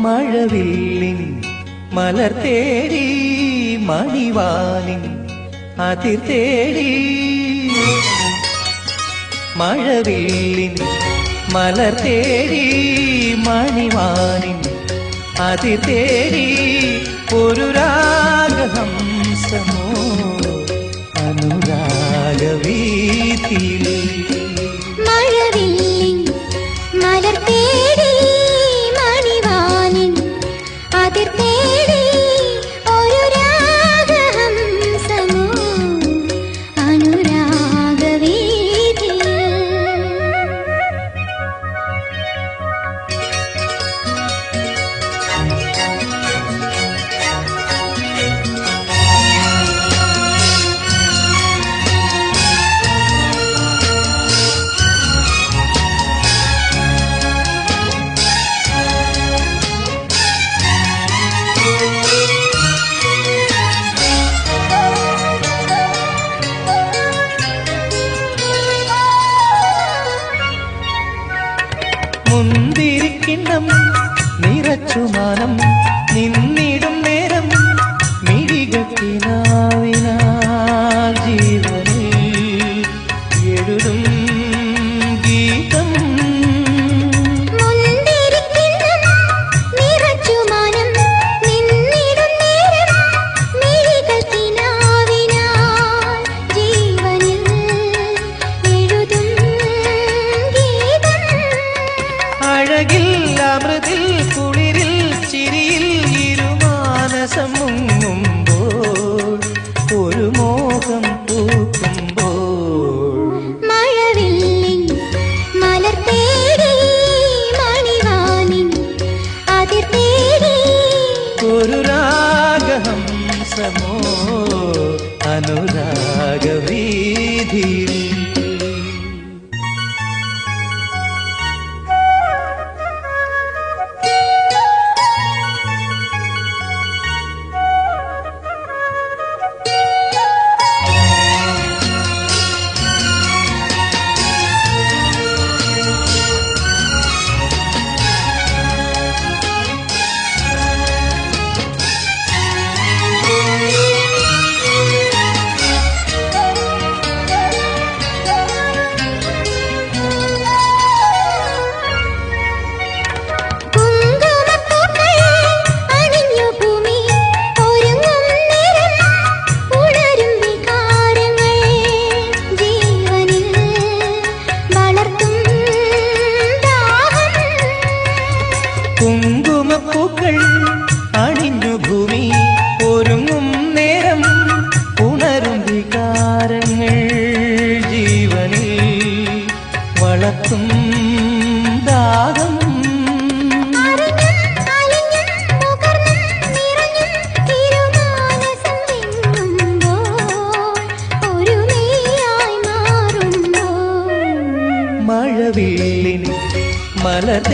മഴവില്ലിൻ മലർ തേടി മണിവാനിൻ അതിർ തേടി മഴവില്ലിൻ മലർ തേടി മണിവാനിൻ അതിർ തേടി ഒരു രാഗഹംസമോ അനുരാഗവീഥിയിൽ മഴവില്ലിൻ മലർ തേടി മണിവാനിൻ അതിർ തേടി ഒരു രാഗഹംസമോ അനുരാഗവീഥിയിൽ. മുന്തിരിക്കിണ്ണം നിറച്ചുമാനം നിന്നിടും നേരം മിഴികത്തിനാവിനാൽ ജീവനിൽ എഴുതും ഗീതം. അഴകിൽ അമൃതിൽ കുളിരിൽ ചിരിയിൽ ഇരുമാനസം മുങ്ങുമ്പോൾ ഒരു മോഹം പൂക്കുമ്പോൾ മഴവില്ലിൻ മലർ തേടി മണിവാനിൻ അതിർ തേടി ഒരു രാഗഹംസമോ അനുരാഗവീഥിയിൽ. കുങ്കുമപ്പൂക്കൾ അണിഞ്ഞു ഭൂമി ഒരുങ്ങും നേരം ഉണരും വികാരങ്ങൾ ജീവനിൽ വളർത്തും